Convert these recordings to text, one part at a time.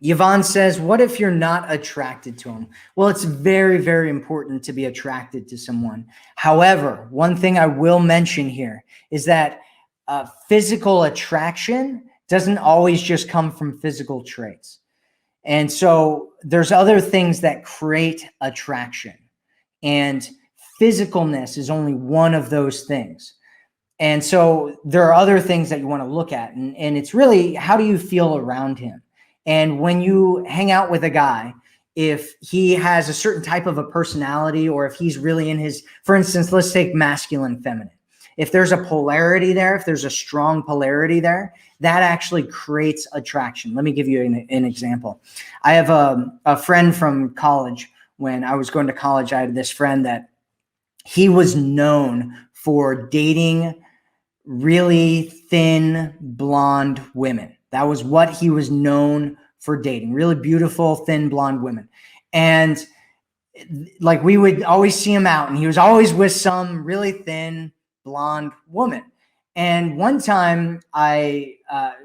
Yvonne says, what if you're not attracted to him? Well, it's very, very important to be attracted to someone. However, one thing I will mention here is that physical attraction doesn't always just come from physical traits. And so there's other things that create attraction, and physicalness is only one of those things. And so there are other things that you want to look at, and it's really, how do you feel around him? And when you hang out with a guy, if he has a certain type of a personality, or if he's really in his, for instance, let's take masculine, feminine. If there's a polarity there, if there's a strong polarity there, that actually creates attraction. Let me give you an example. I have a friend from college. When I was going to college, I had this friend that he was known for dating really thin, blonde women. That was what he was known for dating, really beautiful, thin, blonde women. And like, we would always see him out, and he was always with some really thin, blonde woman. And one time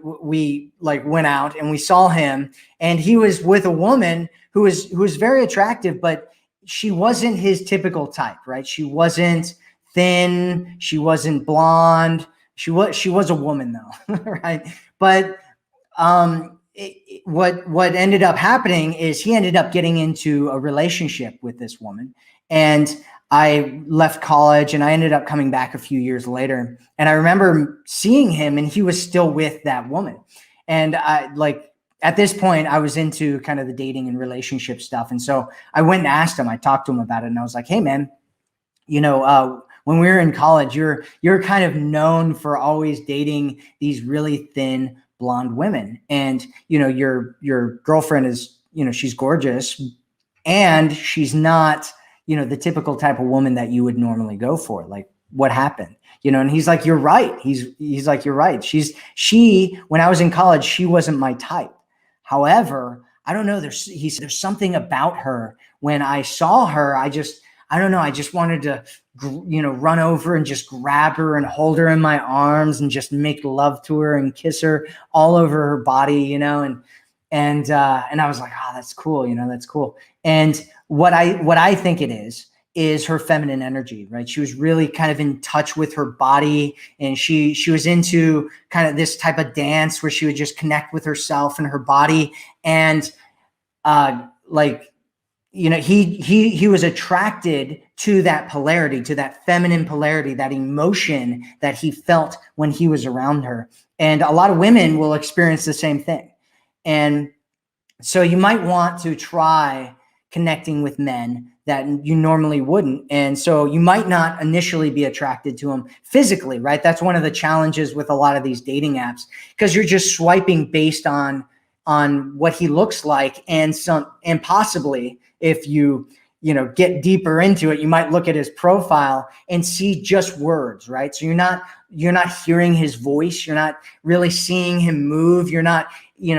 we like went out and we saw him, and he was with a woman who was very attractive, but she wasn't his typical type, right? She wasn't thin, she wasn't blonde. She was a woman though, right? But what ended up happening is he ended up getting into a relationship with this woman, and I left college and I ended up coming back a few years later, and I remember seeing him and he was still with that woman. And at this point I was into kind of the dating and relationship stuff. And so I went and asked him, I talked to him about it, and I was like, hey man, when we were in college, you're kind of known for always dating these really thin, blonde women. And, your girlfriend is, she's gorgeous, and she's not, the typical type of woman that you would normally go for. Like, what happened? And he's like, you're right. He's like, you're right. When I was in college, she wasn't my type. However, I don't know. There's something about her. When I saw her, I don't know. I just wanted to, run over and just grab her and hold her in my arms and just make love to her and kiss her all over her body, and I was like, oh, that's cool. That's cool. And what I think it is her feminine energy, right? She was really kind of in touch with her body, and she was into kind of this type of dance where she would just connect with herself and her body. And he was attracted to that polarity, to that feminine polarity, that emotion that he felt when he was around her. And a lot of women will experience the same thing. And so you might want to try connecting with men that you normally wouldn't. And so you might not initially be attracted to them physically, right? That's one of the challenges with a lot of these dating apps, because you're just swiping based on what he looks like. And possibly if you get deeper into it, you might look at his profile and see just words, right? So you're not hearing his voice. You're not really seeing him move. You're not,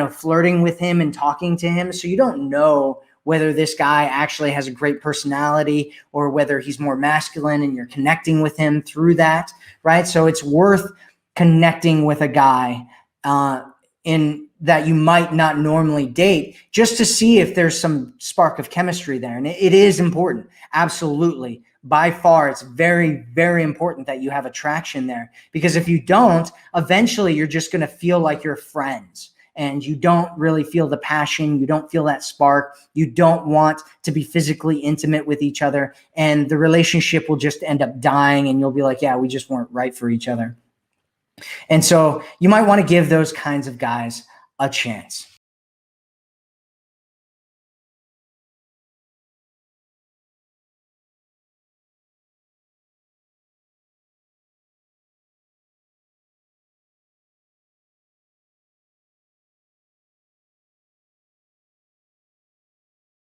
flirting with him and talking to him. So you don't know whether this guy actually has a great personality or whether he's more masculine, and you're connecting with him through that, right? So it's worth connecting with a guy that you might not normally date, just to see if there's some spark of chemistry there. And it is important. Absolutely. By far, it's very, very important that you have attraction there, because if you don't, eventually you're just going to feel like you're friends, and you don't really feel the passion. You don't feel that spark. You don't want to be physically intimate with each other, and the relationship will just end up dying, and you'll be like, yeah, we just weren't right for each other. And so you might want to give those kinds of guys a chance.